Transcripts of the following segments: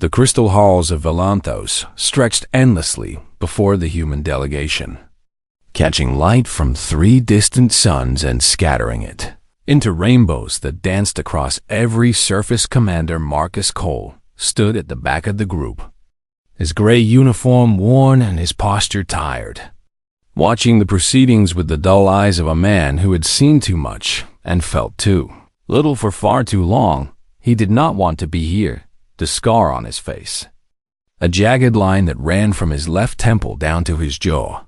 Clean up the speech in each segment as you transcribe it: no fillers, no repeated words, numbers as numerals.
The crystal halls of Volanthos stretched endlessly before the human delegation, catching light from 3 distant suns and scattering it into rainbows that danced across every surface. Commander Marcus Cole stood at the back of the group, his gray uniform worn and his posture tired, watching the proceedings with the dull eyes of a man who had seen too much and felt too little for far too long. He did not want to be here. The scar on his face, a jagged line that ran from his left temple down to his jaw,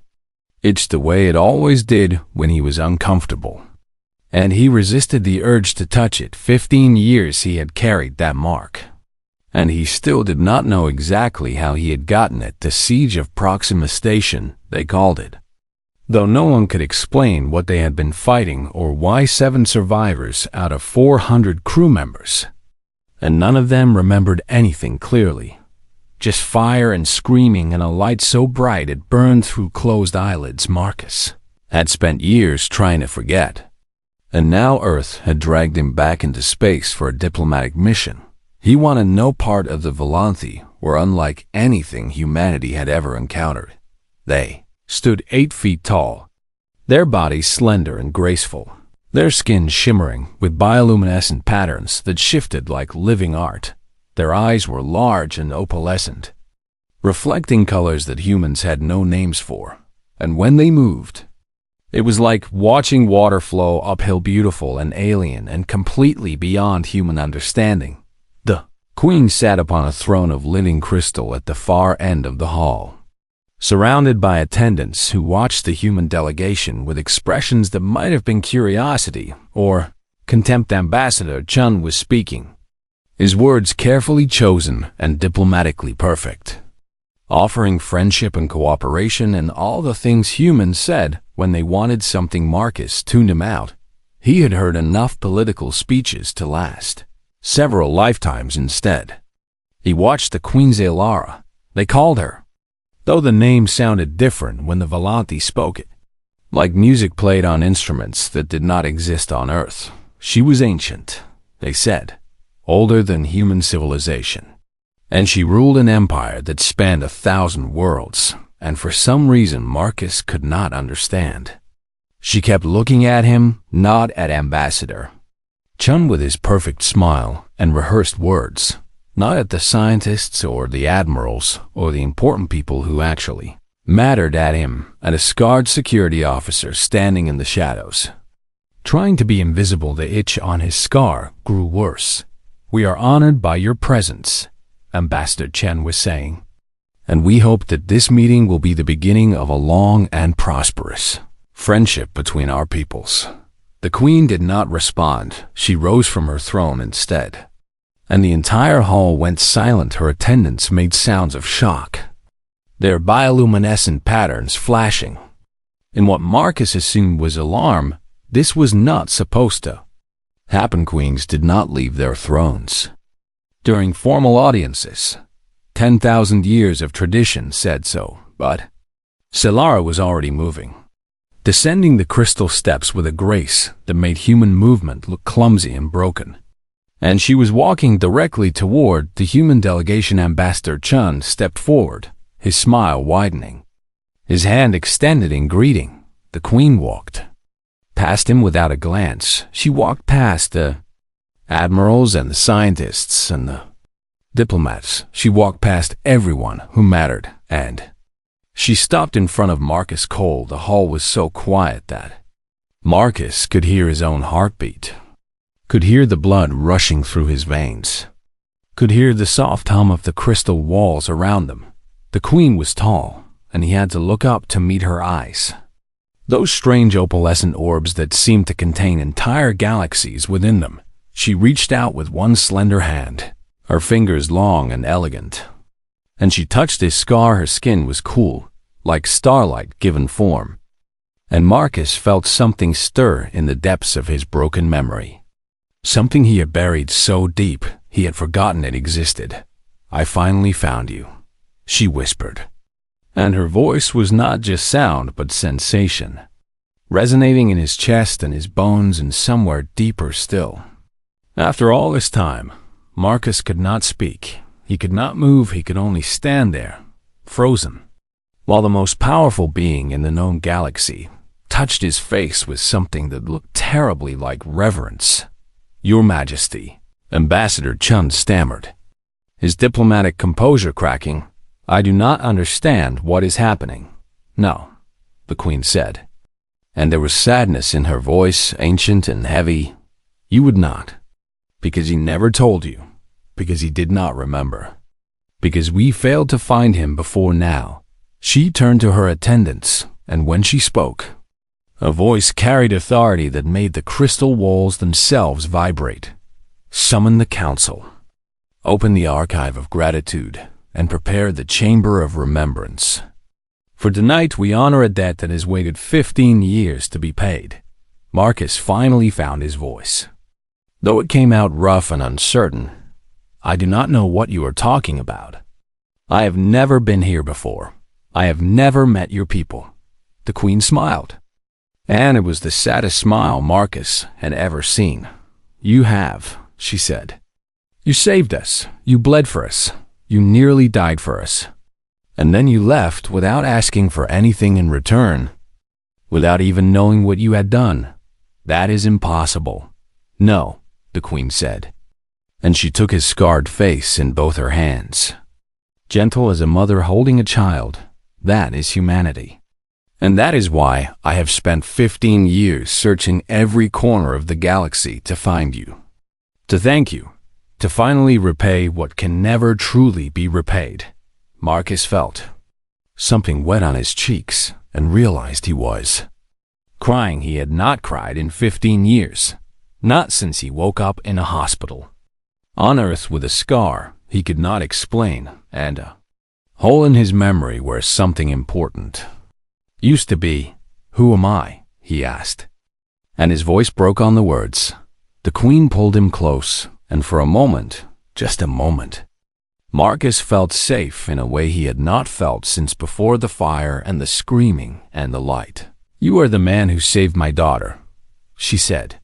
itched the way it always did when he was uncomfortable, and he resisted the urge to touch it. 15 years he had carried that mark, and he still did not know exactly how he had gotten it. The Siege of Proxima Station, they called it, though no one could explain what they had been fighting or why 7 survivors out of 400 crew members, and none of them remembered anything clearly. Just fire and screaming and a light so bright it burned through closed eyelids. Marcus had spent years trying to forget, and now Earth had dragged him back into space for a diplomatic mission. He wanted no part of the Volanthi, were unlike anything humanity had ever encountered. They stood 8 feet tall, their bodies slender and graceful, their skin shimmering with bioluminescent patterns that shifted like living art. Their eyes were large and opalescent, reflecting colors that humans had no names for. And when they moved, it was like watching water flow uphill, beautiful and alien and completely beyond human understanding. The Queen sat upon a throne of living crystal at the far end of the hall, surrounded by attendants who watched the human delegation with expressions that might have been curiosity or contempt. Ambassador Chun was speaking, his words carefully chosen and diplomatically perfect, offering friendship and cooperation and all the things humans said when they wanted something. Marcus tuned him out. He had heard enough political speeches to last several lifetimes. Instead, he watched the Queen Zalara, they called her, though the name sounded different when the Volanthi spoke it, like music played on instruments that did not exist on Earth. She was ancient, they said, older than human civilization, and she ruled an empire that spanned 1,000 worlds, and for some reason Marcus could not understand. She kept looking at him, not at Ambassador Chun with his perfect smile and rehearsed words, not at the scientists or the admirals or the important people who actually mattered at him, at a scarred security officer standing in the shadows, trying to be invisible. The itch on his scar grew worse. "We are honored by your presence," Ambassador Chen was saying, "and we hope that this meeting will be the beginning of a long and prosperous friendship between our peoples." The Queen did not respond. She rose from her throne instead, and the entire hall went silent. Her attendants made sounds of shock, their bioluminescent patterns flashing. In what Marcus assumed was alarm, this was not supposed to happen. Queens did not leave their thrones during formal audiences. 10,000 years of tradition said so, but Zalara was already moving, descending the crystal steps with a grace that made human movement look clumsy and broken. And she was walking directly toward the human delegation. Ambassador Chun stepped forward, his smile widening, his hand extended in greeting. The Queen walked past him without a glance. She walked past the admirals and the scientists and the diplomats. She walked past everyone who mattered, and she stopped in front of Marcus Cole. The hall was so quiet that Marcus could hear his own heartbeat, could hear the blood rushing through his veins, could hear the soft hum of the crystal walls around them. The Queen was tall, and he had to look up to meet her eyes, those strange opalescent orbs that seemed to contain entire galaxies within them. She reached out with one slender hand, her fingers long and elegant, and she touched his scar. Her skin was cool, like starlight given form, and Marcus felt something stir in the depths of his broken memory, something he had buried so deep he had forgotten it existed. "I finally found you," she whispered, and her voice was not just sound but sensation, resonating in his chest and his bones and somewhere deeper still. After all this time, Marcus could not speak. He could not move, he could only stand there, frozen, while the most powerful being in the known galaxy touched his face with something that looked terribly like reverence. "Your Majesty," Ambassador Chun stammered, his diplomatic composure cracking. "I do not understand what is happening." "No," the Queen said, and there was sadness in her voice, ancient and heavy. "You would not, because he never told you, because he did not remember, because we failed to find him before now." She turned to her attendants, and when she spoke, a voice carried authority that made the crystal walls themselves vibrate. "Summon the council. Open the archive of gratitude and prepare the chamber of remembrance. For tonight we honor a debt that has waited 15 years to be paid." Marcus finally found his voice, though it came out rough and uncertain. "I do not know what you are talking about. I have never been here before. I have never met your people." The Queen smiled, and it was the saddest smile Marcus had ever seen. "You have," she said. "You saved us. You bled for us. You nearly died for us. And then you left without asking for anything in return, without even knowing what you had done. That is impossible." "No," the Queen said, and she took his scarred face in both her hands. "Gentle as a mother holding a child, that is humanity. And that is why I have spent 15 years searching every corner of the galaxy to find you. To thank you, to finally repay what can never truly be repaid." Marcus felt something wet on his cheeks and realized he was crying. He had not cried in 15 years, not since he woke up in a hospital on Earth with a scar he could not explain and a hole in his memory where something important used to be. "Who am I?" he asked, and his voice broke on the words. The Queen pulled him close, and for a moment, just a moment, Marcus felt safe in a way he had not felt since before the fire and the screaming and the light. "You are the man who saved my daughter," she said.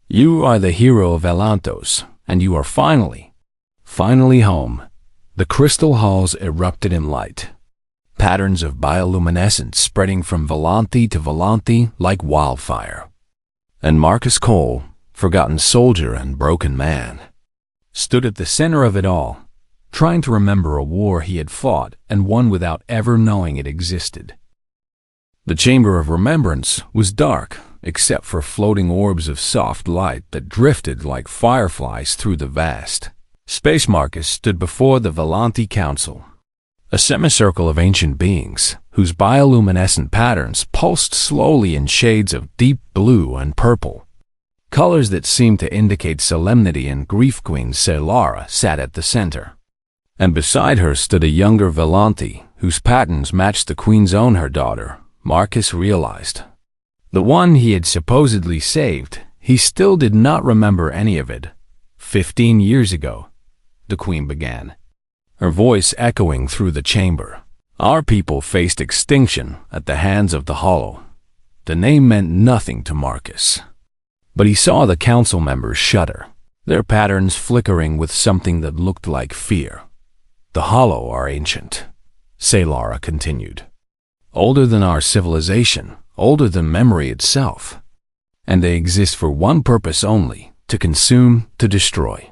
"You are the hero of Elantos, and you are finally home." The crystal halls erupted in light, patterns of bioluminescence spreading from Volanthi to Volanthi like wildfire. And Marcus Cole, forgotten soldier and broken man, stood at the center of it all, trying to remember a war he had fought and won without ever knowing it existed. The chamber of remembrance was dark, except for floating orbs of soft light that drifted like fireflies through the vast space. Marcus stood before the Volanthi Council, a semicircle of ancient beings whose bioluminescent patterns pulsed slowly in shades of deep blue and purple, colors that seemed to indicate solemnity. And Grief Queen Selara sat at the center, and beside her stood a younger Volanthi whose patterns matched the Queen's own. Her daughter, Marcus realized. The one he had supposedly saved, he still did not remember any of it. 15 years ago, the Queen began, her voice echoing through the chamber. "Our people faced extinction at the hands of the Hollow." The name meant nothing to Marcus, but he saw the council members shudder, their patterns flickering with something that looked like fear. "The Hollow are ancient," Selara continued. "Older than our civilization, older than memory itself. And they exist for one purpose only: to consume, to destroy.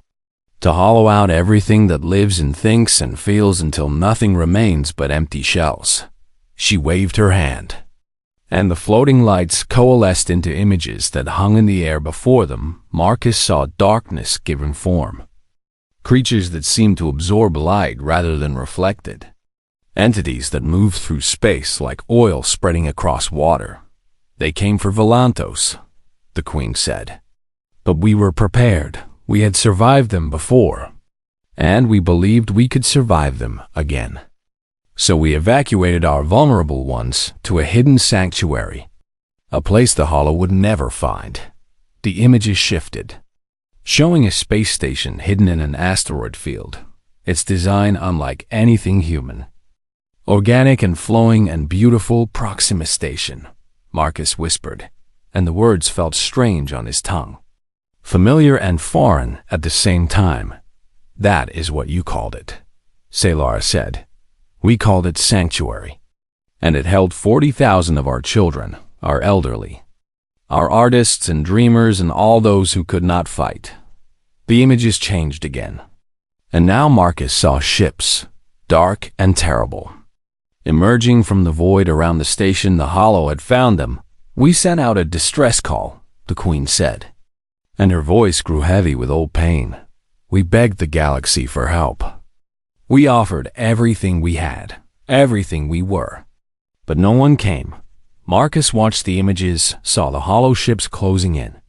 To hollow out everything that lives and thinks and feels until nothing remains but empty shells." She waved her hand, and the floating lights coalesced into images that hung in the air before them. Marcus saw darkness given form, creatures that seemed to absorb light rather than reflect it, entities that moved through space like oil spreading across water. "They came for Volantos," the Queen said. "But we were prepared. We had survived them before, and we believed we could survive them again. So we evacuated our vulnerable ones to a hidden sanctuary, a place the Hollow would never find." The images shifted, showing a space station hidden in an asteroid field, its design unlike anything human. "Organic and flowing and beautiful Proxima Station," Marcus whispered, and the words felt strange on his tongue, familiar and foreign at the same time. "That is what you called it." Salar said. We called it Sanctuary, and it held 40,000 of our children, our elderly, our artists and dreamers and all those who could not fight. The images changed again, and now Marcus saw ships, dark and terrible. Emerging from the void around the station the Hollow had found them. We sent out a distress call, the Queen said, and her voice grew heavy with old pain. We begged the galaxy for help. We offered everything we had, everything we were, but no one came. Marcus watched the images, saw the Hollow ships closing in,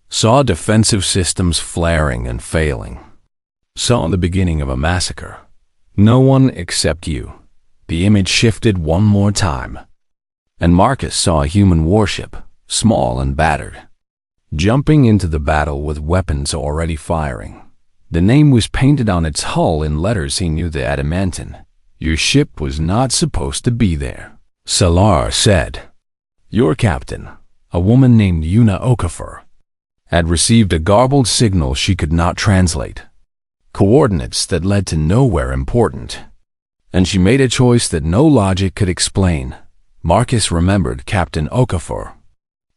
saw defensive systems flaring and failing, saw the beginning of a massacre. No one except you. The image shifted one more time, and Marcus saw a human warship, small and battered, jumping into the battle with weapons already firing. The name was painted on its hull in letters he knew: the Adamantine. Your ship was not supposed to be there, Salar said. Your captain, a woman named Yuna Okafor, had received a garbled signal she could not translate, coordinates that led to nowhere important, and she made a choice that no logic could explain. Marcus remembered Captain Okafor,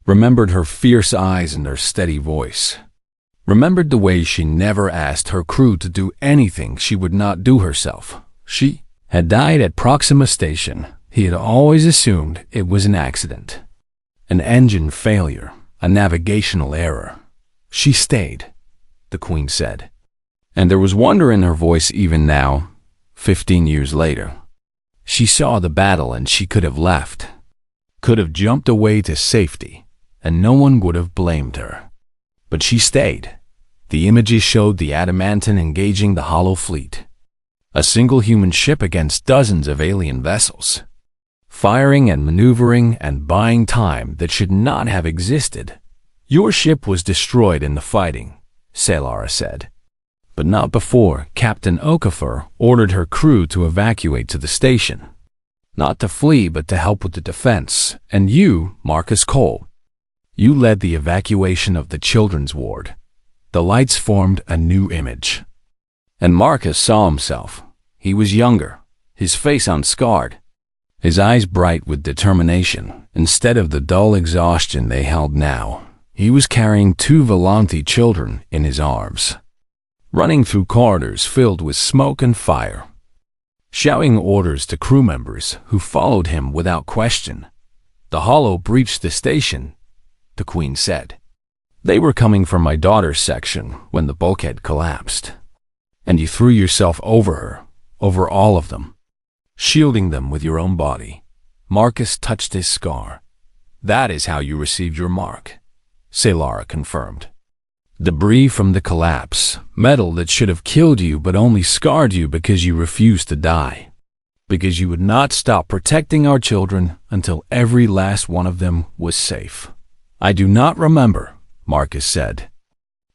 remembered her fierce eyes and her steady voice, remembered the way she never asked her crew to do anything she would not do herself. She had died at Proxima Station. He had always assumed it was an accident, an engine failure, a navigational error. She stayed, the Queen said, and there was wonder in her voice even now. 15 years later, she saw the battle and she could have left, could have jumped away to safety, and no one would have blamed her. But she stayed. The images showed the Adamantine engaging the Hollow fleet, a single human ship against dozens of alien vessels, firing and maneuvering and buying time that should not have existed. Your ship was destroyed in the fighting, Salar said, but not before Captain Okafor ordered her crew to evacuate to the station. Not to flee, but to help with the defense. And you, Marcus Cole, you led the evacuation of the children's ward. The lights formed a new image, and Marcus saw himself. He was younger, his face unscarred, his eyes bright with determination. Instead of the dull exhaustion they held now, he was carrying 2 Volanti children in his arms, running through corridors filled with smoke and fire, shouting orders to crew members who followed him without question. The Hollow breached the station, the Queen said. They were coming from my daughter's section when the bulkhead collapsed, and you threw yourself over her, over all of them, shielding them with your own body. Marcus touched his scar. That is how you received your mark, Salara confirmed. Debris from the collapse, metal that should have killed you but only scarred you because you refused to die, because you would not stop protecting our children until every last one of them was safe. I do not remember, Marcus said,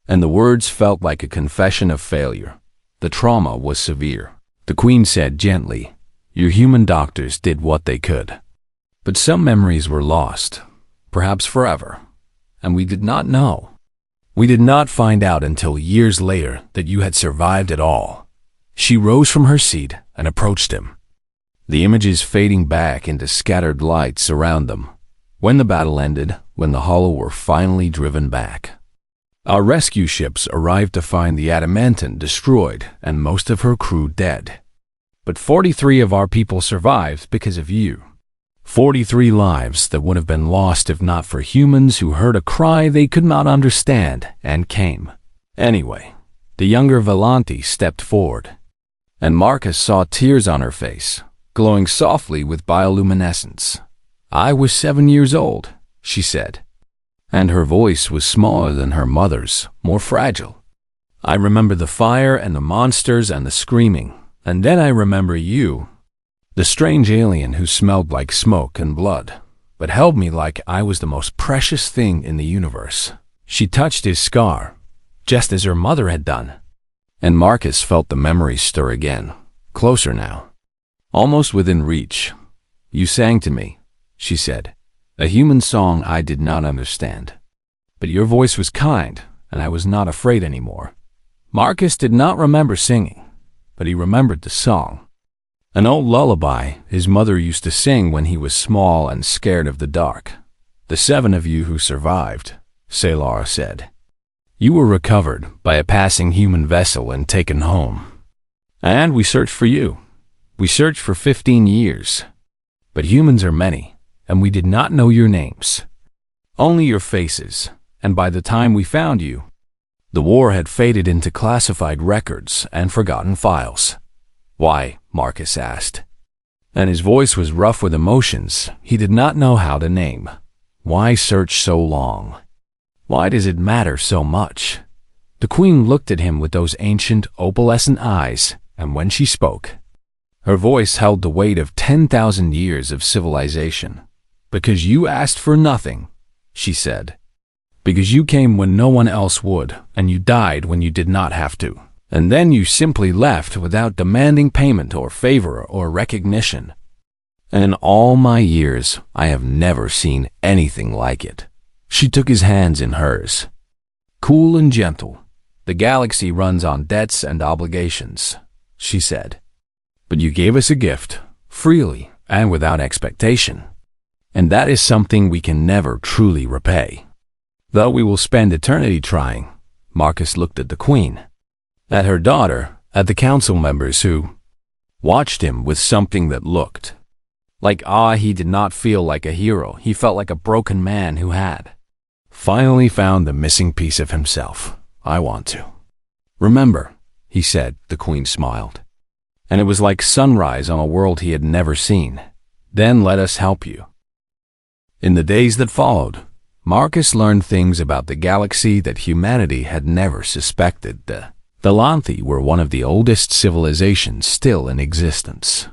and the words felt like a confession of failure. The trauma was severe. The Queen said gently, your human doctors did what they could, but some memories were lost, perhaps forever, and we did not know. We did not find out until years later that you had survived it all. She rose from her seat and approached him, the images fading back into scattered lights around them. When the battle ended, when the Hollow were finally driven back, our rescue ships arrived to find the Adamantine destroyed and most of her crew dead. But 43 of our people survived because of you. 43 lives that would have been lost if not for humans who heard a cry they could not understand and came. Anyway, the younger Volanti stepped forward, and Marcus saw tears on her face, glowing softly with bioluminescence. I was 7 years old, she said, and her voice was smaller than her mother's, more fragile. I remember the fire and the monsters and the screaming, and then I remember you, the strange alien who smelled like smoke and blood, but held me like I was the most precious thing in the universe. She touched his scar, just as her mother had done, and Marcus felt the memory stir again, closer now, almost within reach. You sang to me, she said, a human song I did not understand, but your voice was kind, and I was not afraid anymore. Marcus did not remember singing. but he remembered the song. An old lullaby his mother used to sing when he was small and scared of the dark. "The 7 of you who survived," Sailor said. "You were recovered by a passing human vessel and taken home. And we searched for you. We searched for 15 years. But humans are many, and we did not know your names. Only your faces, and by the time we found you, the war had faded into classified records and forgotten files." "Why?" Marcus asked. And his voice was rough with emotions he did not know how to name. "Why search so long? Why does it matter so much?" The Queen looked at him with those ancient, opalescent eyes, and when she spoke, her voice held the weight of 10,000 years of civilization. "Because you asked for nothing," she said. "Because you came when no one else would, and you died when you did not have to. And then you simply left without demanding payment or favor or recognition. And in all my years, I have never seen anything like it." She took his hands in hers. "Cool and gentle. The galaxy runs on debts and obligations," she said. "But you gave us a gift, freely and without expectation. And that is something we can never truly repay. Though we will spend eternity trying." Marcus looked at the Queen, at her daughter, at the council members who watched him with something that looked like awe. He did not feel like a hero. He felt like a broken man who had finally found the missing piece of himself. "I want to remember," he said. The Queen smiled, and it was like sunrise on a world he had never seen. "Then let us help you." In the days that followed, Marcus learned things about the galaxy that humanity had never suspected. The Lanthi were one of the oldest civilizations still in existence.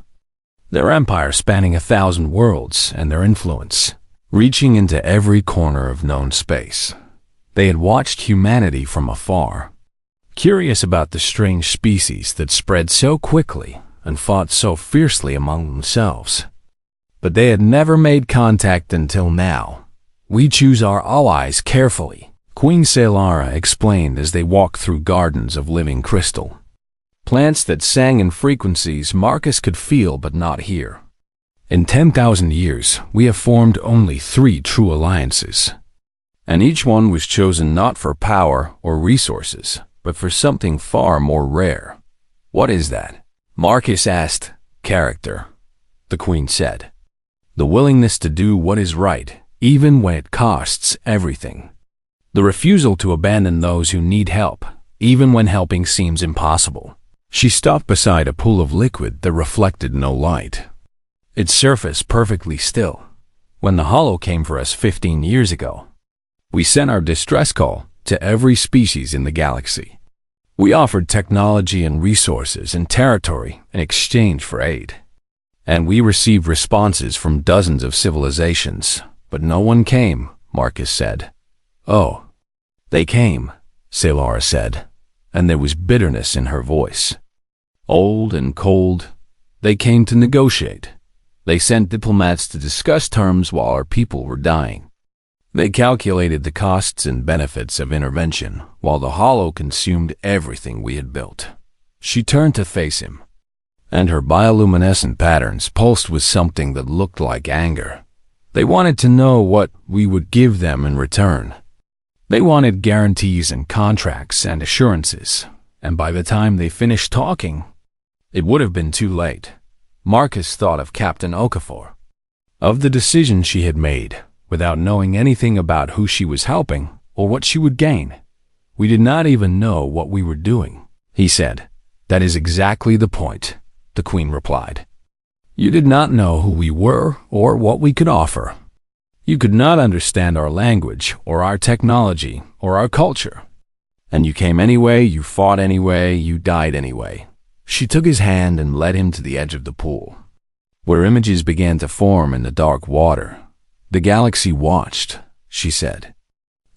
Their empire spanning 1,000 worlds, and their influence reaching into every corner of known space. They had watched humanity from afar, curious about the strange species that spread so quickly and fought so fiercely among themselves. But they had never made contact until now. "We choose our allies carefully," Queen Salara explained as they walked through gardens of living crystal. Plants that sang in frequencies Marcus could feel but not hear. "In 10,000 years, we have formed only 3 true alliances. And each one was chosen not for power or resources, but for something far more rare." "What is that?" Marcus asked. "Character," the Queen said. "The willingness to do what is right, even when it costs everything. The refusal to abandon those who need help, even when helping seems impossible." She stopped beside a pool of liquid that reflected no light, its surface perfectly still. "When the Hollow came for us 15 years ago, we sent our distress call to every species in the galaxy. We offered technology and resources and territory in exchange for aid. And we received responses from dozens of civilizations, but no one came," Marcus said. "Oh, they came," Salara said, and there was bitterness in her voice. "Old and cold, they came to negotiate. They sent diplomats to discuss terms while our people were dying. They calculated the costs and benefits of intervention while the Hollow consumed everything we had built." She turned to face him, and her bioluminescent patterns pulsed with something that looked like anger. "They wanted to know what we would give them in return. They wanted guarantees and contracts and assurances, and by the time they finished talking, it would have been too late." Marcus thought of Captain Okafor, of the decision she had made, without knowing anything about who she was helping or what she would gain. "We did not even know what we were doing," he said. "That is exactly the point," the Queen replied. "You did not know who we were or what we could offer. You could not understand our language or our technology or our culture. And you came anyway, you fought anyway, you died anyway." She took his hand and led him to the edge of the pool, where images began to form in the dark water. "The galaxy watched," she said.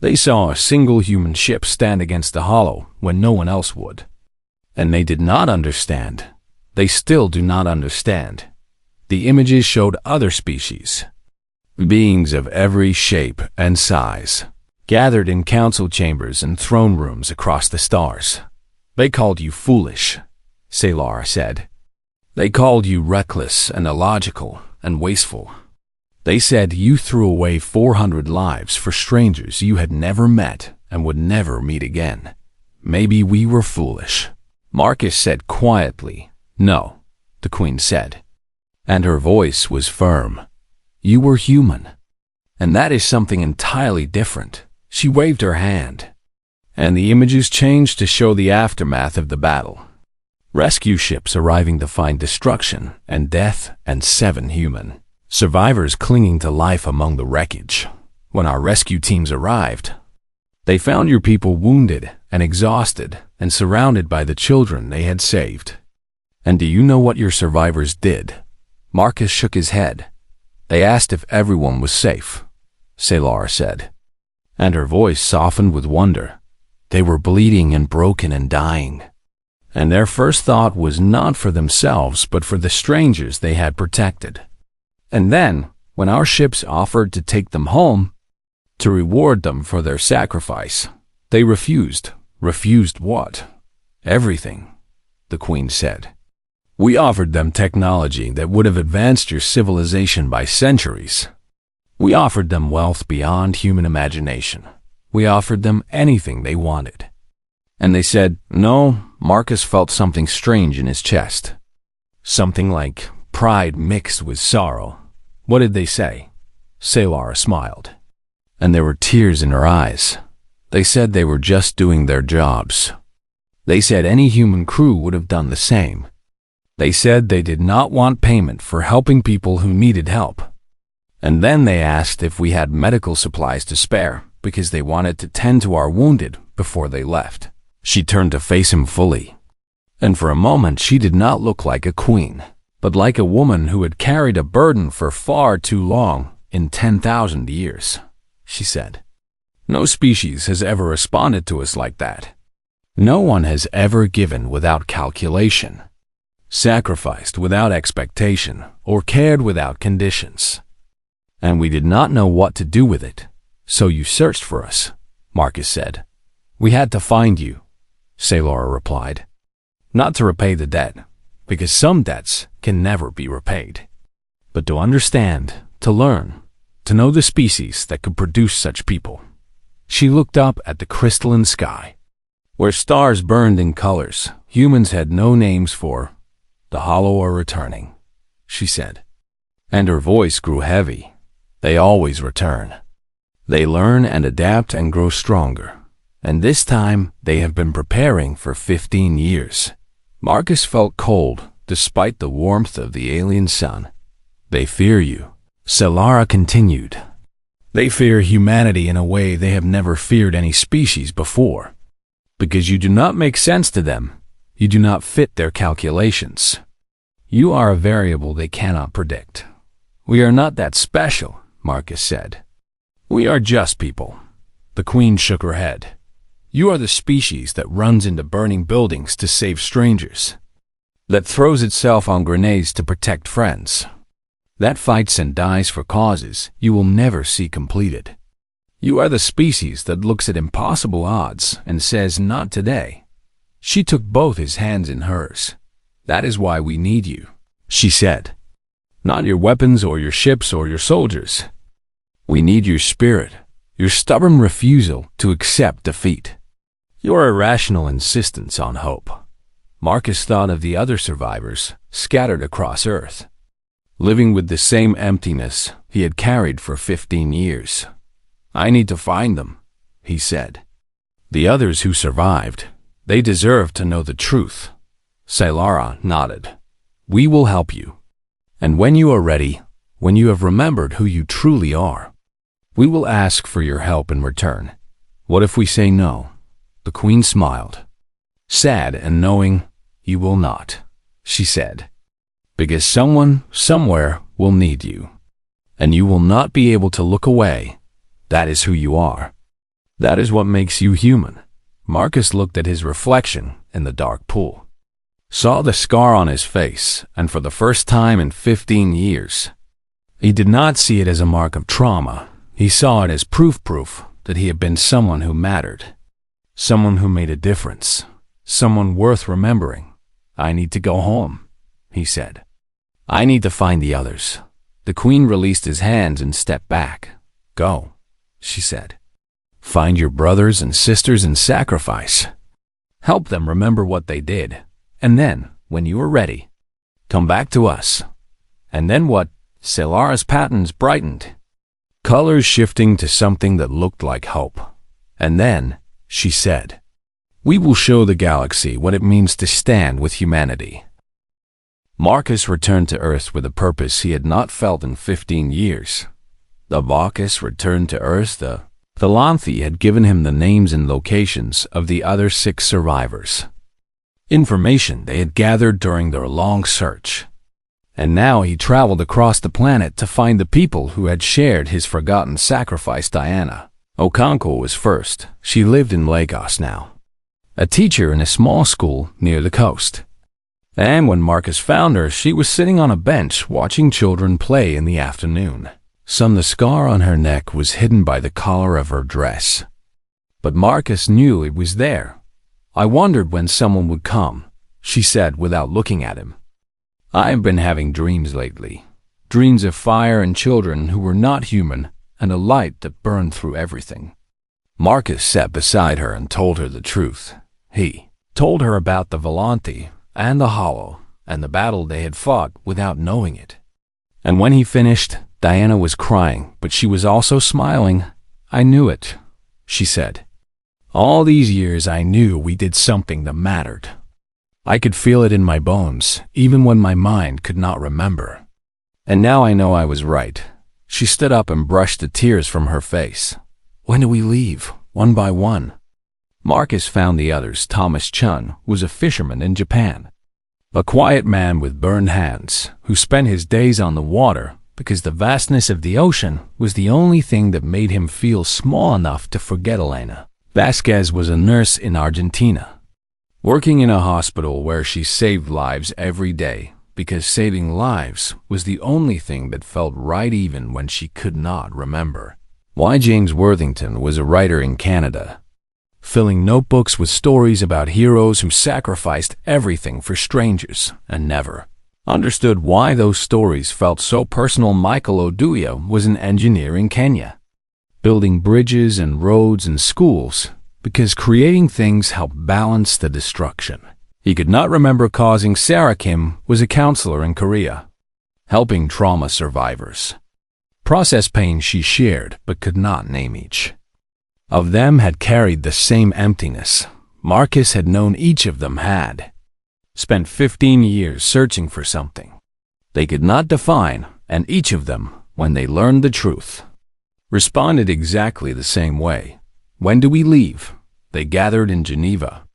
"They saw a single human ship stand against the Hollow when no one else would. And they did not understand. They still do not understand. The images showed other species, beings of every shape and size, gathered in council chambers and throne rooms across the stars. They called you foolish. Salar said. They called you reckless and illogical and wasteful. They said you threw away 400 lives for strangers you had never met and would never meet again. Maybe we were foolish. Marcus said quietly. No, the Queen said. And her voice was firm. You were human. And that is something entirely different. She waved her hand. And the images changed to show the aftermath of the battle. Rescue ships arriving to find destruction and death and 7 human survivors clinging to life among the wreckage. When our rescue teams arrived, they found your people wounded and exhausted and surrounded by the children they had saved. And do you know what your survivors did? Marcus shook his head. They asked if everyone was safe, Salar said. And her voice softened with wonder. They were bleeding and broken and dying. And their first thought was not for themselves but for the strangers they had protected. And then, when our ships offered to take them home, to reward them for their sacrifice, they refused. Refused what? Everything, the Queen said. We offered them technology that would have advanced your civilization by centuries. We offered them wealth beyond human imagination. We offered them anything they wanted. And they said, no. Marcus felt something strange in his chest. Something like pride mixed with sorrow. What did they say? Salar smiled. And there were tears in her eyes. They said they were just doing their jobs. They said any human crew would have done the same. They said they did not want payment for helping people who needed help. And then they asked if we had medical supplies to spare because they wanted to tend to our wounded before they left. She turned to face him fully. And for a moment she did not look like a queen, but like a woman who had carried a burden for far too long in 10,000 years. She said, no species has ever responded to us like that. No one has ever given without calculation, sacrificed without expectation, or cared without conditions. And we did not know what to do with it, so you searched for us, Marcus said. We had to find you, Salar replied. Not to repay the debt, because some debts can never be repaid, but to understand, to learn, to know the species that could produce such people. She looked up at the crystalline sky, where stars burned in colors humans had no names for. The hollow are returning, she said. And her voice grew heavy. They always return. They learn and adapt and grow stronger. And this time they have been preparing for 15 years. Marcus felt cold despite the warmth of the alien sun. They fear you, Salara continued. They fear humanity in a way they have never feared any species before. Because you do not make sense to them. You do not fit their calculations. You are a variable they cannot predict. We are not that special, Marcus said. We are just people. The Queen shook her head. You are the species that runs into burning buildings to save strangers, that throws itself on grenades to protect friends, that fights and dies for causes you will never see completed. You are the species that looks at impossible odds and says, not today. She took both his hands in hers. That is why we need you, she said. Not your weapons or your ships or your soldiers. We need your spirit, your stubborn refusal to accept defeat, your irrational insistence on hope. Marcus thought of the other survivors scattered across Earth, living with the same emptiness he had carried for 15 years. I need to find them, he said. The others who survived, they deserve to know the truth. Salara nodded. We will help you. And when you are ready, when you have remembered who you truly are, we will ask for your help in return. What if we say no? The Queen smiled. Sad and knowing, you will not, she said. Because someone, somewhere, will need you. And you will not be able to look away. That is who you are. That is what makes you human. Marcus looked at his reflection in the dark pool, saw the scar on his face, and for the first time in 15 years, he did not see it as a mark of trauma. He saw it as proof that he had been someone who mattered, someone who made a difference, someone worth remembering, I need to go home, he said. I need to find the others. The queen released his hands and stepped back. Go, she said. Find your brothers and sisters and sacrifice. Help them remember what they did. And then, when you are ready, come back to us. And then what? Selara's patterns brightened, colors shifting to something that looked like hope. And then, she said, we will show the galaxy what it means to stand with humanity. Marcus returned to Earth with a purpose he had not felt in 15 years. The Marcus returned to Earth. The Thalanthi had given him the names and locations of the other 6 survivors. Information they had gathered during their long search. And now he traveled across the planet to find the people who had shared his forgotten sacrifice. Diana Okonkwo was first. She lived in Lagos now, a teacher in a small school near the coast. And when Marcus found her, she was sitting on a bench watching children play in the afternoon. The scar on her neck was hidden by the collar of her dress. But Marcus knew it was there. I wondered when someone would come, she said without looking at him. I've been having dreams lately. Dreams of fire and children who were not human and a light that burned through everything. Marcus sat beside her and told her the truth. He told her about the Volanti and the Hollow and the battle they had fought without knowing it. And when he finished, Diana was crying, but she was also smiling. I knew it, she said. All these years I knew we did something that mattered. I could feel it in my bones, even when my mind could not remember. And now I know I was right. She stood up and brushed the tears from her face. When do we leave? One by one. Marcus found the others. Thomas Chun was a fisherman in Japan, a quiet man with burned hands who spent his days on the water because the vastness of the ocean was the only thing that made him feel small enough to forget Elena. Vasquez was a nurse in Argentina, working in a hospital where she saved lives every day because saving lives was the only thing that felt right even when she could not remember. Y. James Worthington was a writer in Canada, filling notebooks with stories about heroes who sacrificed everything for strangers and never understood why those stories felt so personal. Michael Oduya was an engineer in Kenya, building bridges and roads and schools because creating things helped balance the destruction. He could not remember causing. Sarah Kim was a counselor in Korea, helping trauma survivors process pain she shared but could not name. Each of them had carried the same emptiness. Marcus had known each of them had spent 15 years searching for something they could not define, and each of them, when they learned the truth, responded exactly the same way. When do we leave? They gathered in Geneva.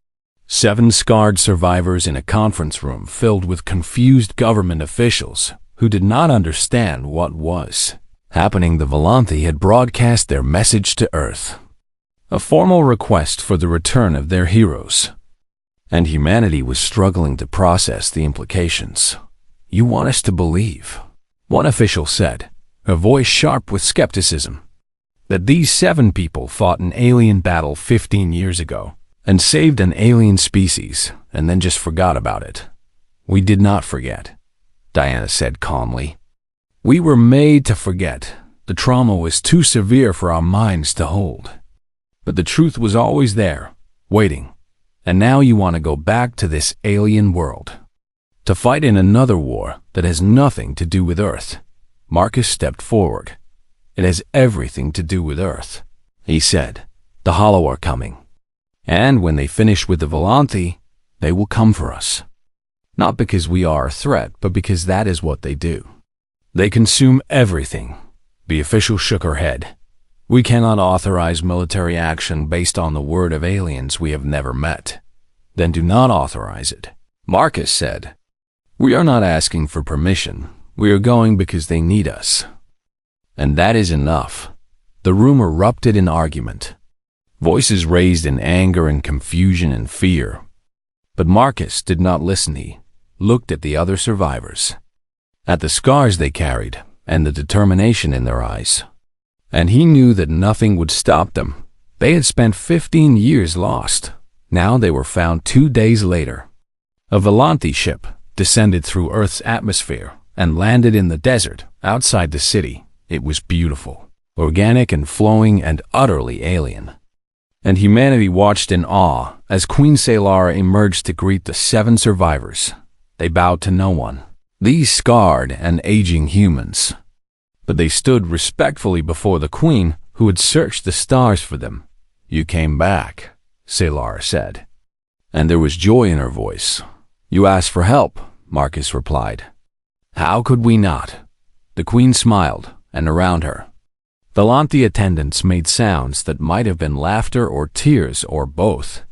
7 scarred survivors in a conference room filled with confused government officials who did not understand what was happening. The Volanthi had broadcast their message to Earth, a formal request for the return of their heroes. And humanity was struggling to process the implications. You want us to believe, one official said, her voice sharp with skepticism, that these 7 people fought an alien battle 15 years ago and saved an alien species and then just forgot about it. We did not forget, Diana said calmly. We were made to forget. The trauma was too severe for our minds to hold. But the truth was always there, waiting. And now you want to go back to this alien world, to fight in another war that has nothing to do with Earth. Marcus stepped forward. It has everything to do with Earth, he said. The Hollow are coming. And when they finish with the Volanthi, they will come for us. Not because we are a threat, but because that is what they do. They consume everything. The official shook her head. We cannot authorize military action based on the word of aliens we have never met. Then do not authorize it. Marcus said, we are not asking for permission. We are going because they need us. And that is enough. The room erupted in argument. Voices raised in anger and confusion and fear. But Marcus did not listen. He looked at the other survivors, at the scars they carried and the determination in their eyes. And he knew that nothing would stop them. They had spent 15 years lost. Now they were found 2 days later. A Volanti ship descended through Earth's atmosphere and landed in the desert outside the city. It was beautiful, organic and flowing and utterly alien. And humanity watched in awe as Queen Salara emerged to greet the 7 survivors. They bowed to no one, these scarred and aging humans. But they stood respectfully before the Queen, who had searched the stars for them. "You came back," Salara said. And there was joy in her voice. "You asked for help," Marcus replied. "How could we not?" The Queen smiled, and around her, Volanti attendants made sounds that might have been laughter or tears or both.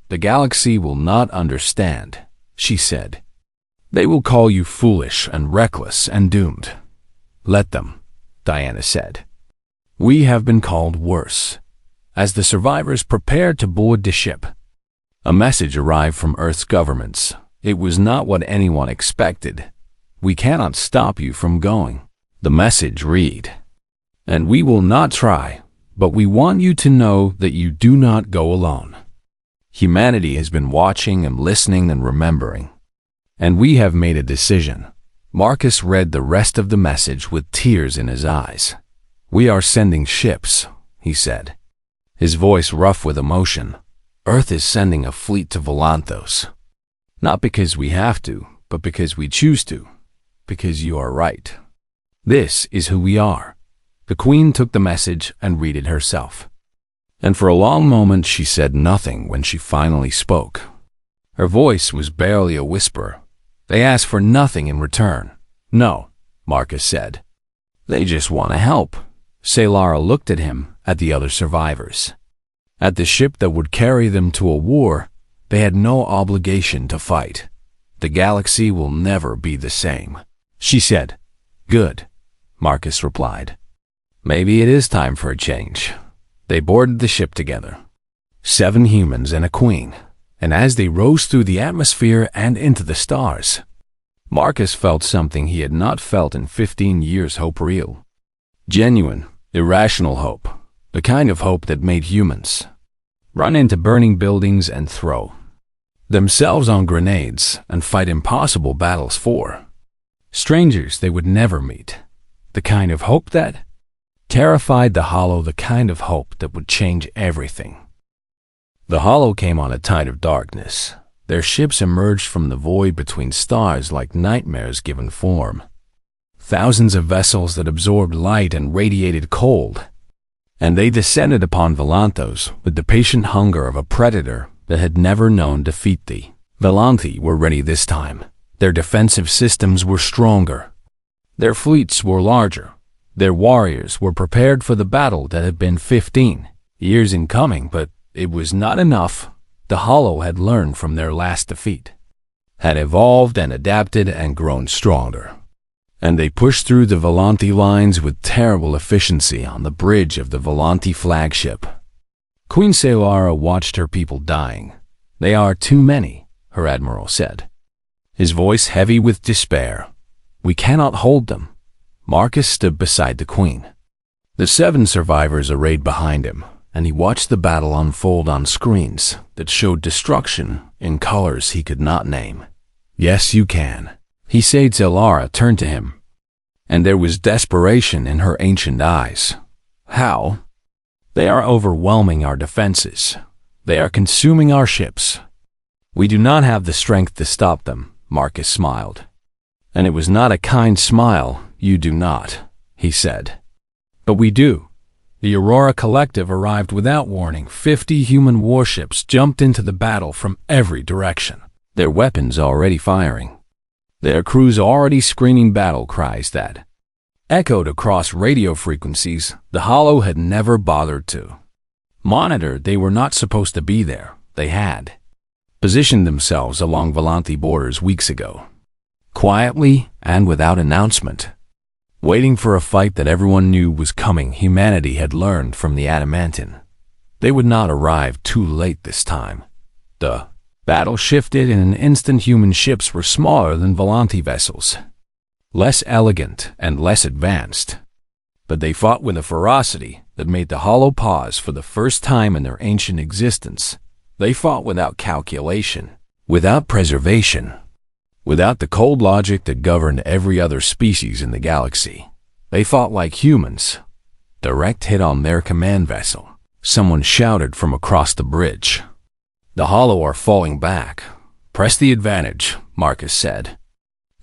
"The galaxy will not understand," she said. "They will call you foolish and reckless and doomed." "Let them," Diana said. "We have been called worse." As the survivors prepared to board the ship, a message arrived from Earth's governments. It was not what anyone expected. "We cannot stop you from going." The message read, "And we will not try, but we want you to know that you do not go alone. Humanity has been watching and listening and remembering. And we have made a decision." Marcus read the rest of the message with tears in his eyes. "We are sending ships," he said, his voice rough with emotion. "Earth is sending a fleet to Volanthos. Not because we have to, but because we choose to. Because you are right. This is who we are." The Queen took the message and read it herself. And for a long moment she said nothing when she finally spoke. Her voice was barely a whisper. "They asked for nothing in return." "No," Marcus said. "They just want to help." Salara looked at him, at the other survivors. At the ship that would carry them to a war, they had no obligation to fight. "The galaxy will never be the same," she said. "Good," Marcus replied. "Maybe it is time for a change." They boarded the ship together, 7 humans and a queen, and as they rose through the atmosphere and into the stars, Marcus felt something he had not felt in 15 years. Hope real. Genuine, irrational hope. The kind of hope that made humans run into burning buildings and throw themselves on grenades and fight impossible battles for strangers they would never meet. The kind of hope that terrified the Hollow, the kind of hope that would change everything. The Hollow came on a tide of darkness. Their ships emerged from the void between stars like nightmares given form. Thousands of vessels that absorbed light and radiated cold. And they descended upon Volanthos with the patient hunger of a predator that had never known defeat. The Volanti were ready this time. Their defensive systems were stronger. Their fleets were larger. Their warriors were prepared for the battle that had been 15 years in coming, but it was not enough. The Hollow had learned from their last defeat, had evolved and adapted and grown stronger. And they pushed through the Volanti lines with terrible efficiency on the bridge of the Volanti flagship. Queen Salara watched her people dying. "They are too many," her admiral said, his voice heavy with despair. "We cannot hold them." Marcus stood beside the Queen. The 7 survivors arrayed behind him, and he watched the battle unfold on screens that showed destruction in colors he could not name. "Yes, you can," he said. Salara turned to him, and there was desperation in her ancient eyes. "How?" "They are overwhelming our defenses. They are consuming our ships. We do not have the strength to stop them," Marcus smiled. And it was not a kind smile. "You do not," he said. "But we do." The Aurora Collective arrived without warning. 50 human warships jumped into the battle from every direction, their weapons already firing, their crews already screaming battle cries that echoed across radio frequencies the Hollow had never bothered to monitor. They were not supposed to be there. They had positioned themselves along Volanti borders weeks ago, quietly and without announcement, waiting for a fight that everyone knew was coming. Humanity had learned from the Adamantine. They would not arrive too late this time. The battle shifted in an instant. Human ships were smaller than Volanti vessels, less elegant and less advanced. But they fought with a ferocity that made the Hollow pause for the first time in their ancient existence. They fought without calculation. without preservation, without the cold logic that governed every other species in the galaxy. They fought like humans. Direct hit on their command vessel. Someone shouted from across the bridge. "The Hollow are falling back. Press the advantage," Marcus said.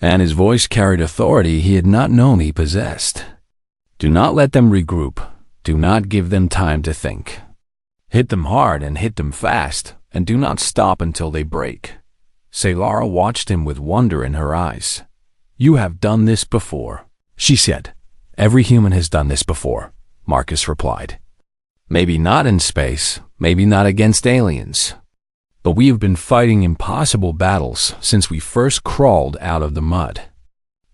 And his voice carried authority he had not known he possessed. "Do not let them regroup. Do not give them time to think. Hit them hard and hit them fast, and do not stop until they break." Saylara watched him with wonder in her eyes. "You have done this before," she said. "Every human has done this before," Marcus replied. "Maybe not in space, maybe not against aliens. But we have been fighting impossible battles since we first crawled out of the mud.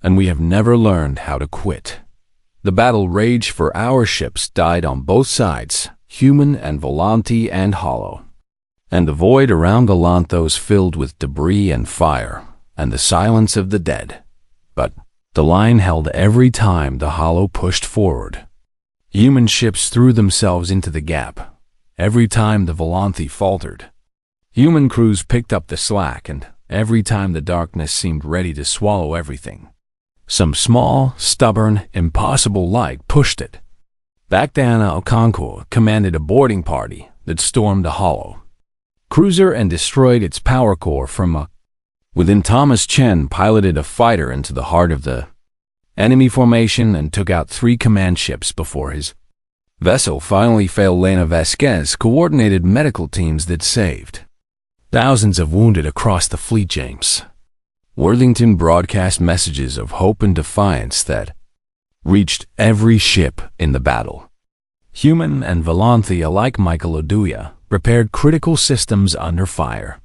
And we have never learned how to quit." The battle raged for our ships died on both sides, human and Volanti and Hollow. And the void around Galanthos filled with debris and fire, and the silence of the dead. But the line held every time the Hollow pushed forward. Human ships threw themselves into the gap. Every time the Volanti faltered, human crews picked up the slack, and every time the darkness seemed ready to swallow everything, some small, stubborn, impossible light pushed it. Bakdana Okonkwo commanded a boarding party that stormed the Hollow cruiser and destroyed its power core from within. Thomas Chen piloted a fighter into the heart of the enemy formation and took out 3 command ships before his vessel finally failed. Lena Vasquez coordinated medical teams that saved thousands of wounded across the fleet. James Worthington broadcast messages of hope and defiance that reached every ship in the battle. Human and Volanthi alike. Michael Oduya prepared critical systems under fire,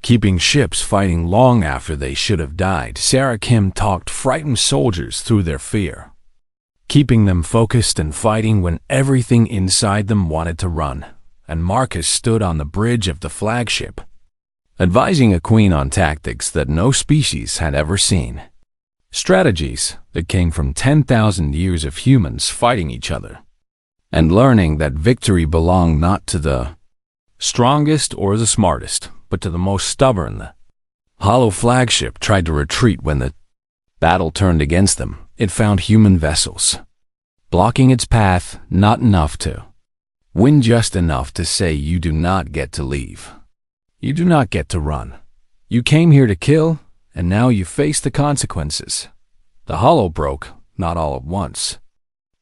keeping ships fighting long after they should have died. Sarah Kim talked frightened soldiers through their fear, keeping them focused and fighting when everything inside them wanted to run. And Marcus stood on the bridge of the flagship, advising a queen on tactics that no species had ever seen. Strategies that came from 10,000 years of humans fighting each other, and learning that victory belonged not to the strongest or the smartest, but to the most stubborn. The Hollow flagship tried to retreat when the battle turned against them. It found human vessels blocking its path, not enough to win, just enough to say, "You do not get to leave. You do not get to run. You came here to kill, and now you face the consequences." The Hollow broke, not all at once,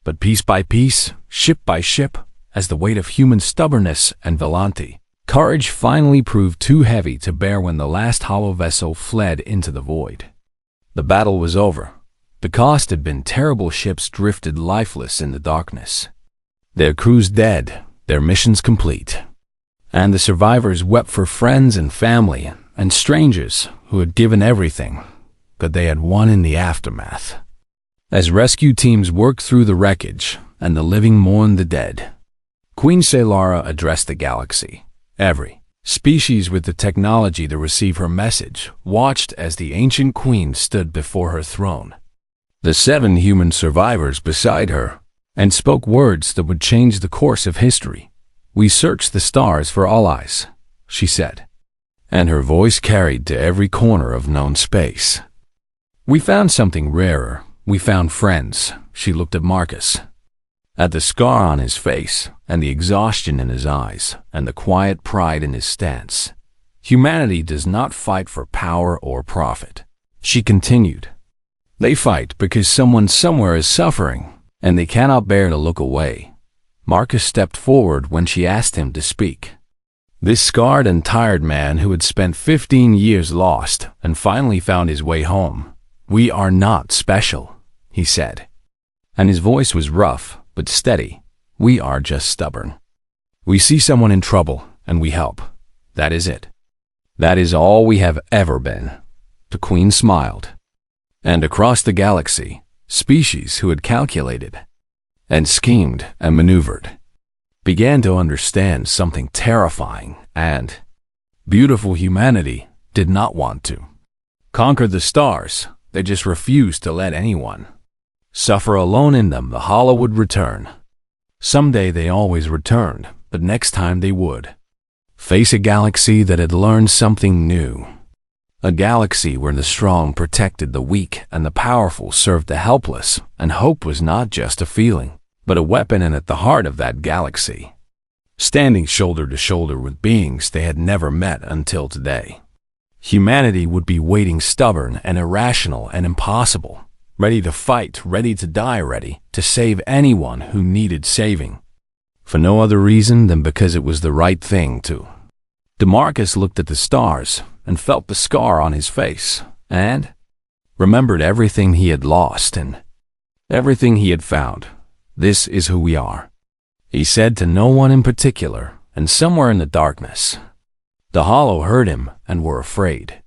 but piece by piece, ship by ship, as the weight of human stubbornness and Volanti courage finally proved too heavy to bear when the last Hollow vessel fled into the void. The battle was over. The cost had been terrible. Ships drifted lifeless in the darkness, their crews dead, their missions complete. And the survivors wept for friends and family and strangers who had given everything, but they had won in the aftermath. As rescue teams worked through the wreckage and the living mourned the dead, Queen Saylara addressed the galaxy. Every species with the technology to receive her message watched as the ancient queen stood before her throne. The 7 human survivors beside her, and spoke words that would change the course of history. "We searched the stars for allies," she said, and her voice carried to every corner of known space. "We found something rarer. We found friends." She looked at Marcus, at the scar on his face, and the exhaustion in his eyes, and the quiet pride in his stance. "Humanity does not fight for power or profit," she continued. "They fight because someone somewhere is suffering, and they cannot bear to look away." Marcus stepped forward when she asked him to speak. This scarred and tired man who had spent 15 years lost and finally found his way home. "We are not special," he said, and his voice was rough but steady. "We are just stubborn. We see someone in trouble and we help. That is it. That is all we have ever been." The queen smiled. And across the galaxy, species who had calculated and schemed and maneuvered began to understand something terrifying and beautiful. Humanity did not want to conquer the stars. They just refused to let anyone suffer alone in them. The Hollow would return. Someday they always returned, but next time they would Face a galaxy that had learned something new. A galaxy where the strong protected the weak and the powerful served the helpless, and hope was not just a feeling, but a weapon and at the heart of that galaxy. Standing shoulder to shoulder with beings they had never met until today. Humanity would be waiting stubborn and irrational and impossible, ready to fight, ready to die, ready to save anyone who needed saving. For no other reason than because it was the right thing to. DeMarcus looked at the stars and felt the scar on his face, and remembered everything he had lost and everything he had found. This is who we are, he said to no one in particular, and somewhere in the darkness, the Hollow heard him and were afraid.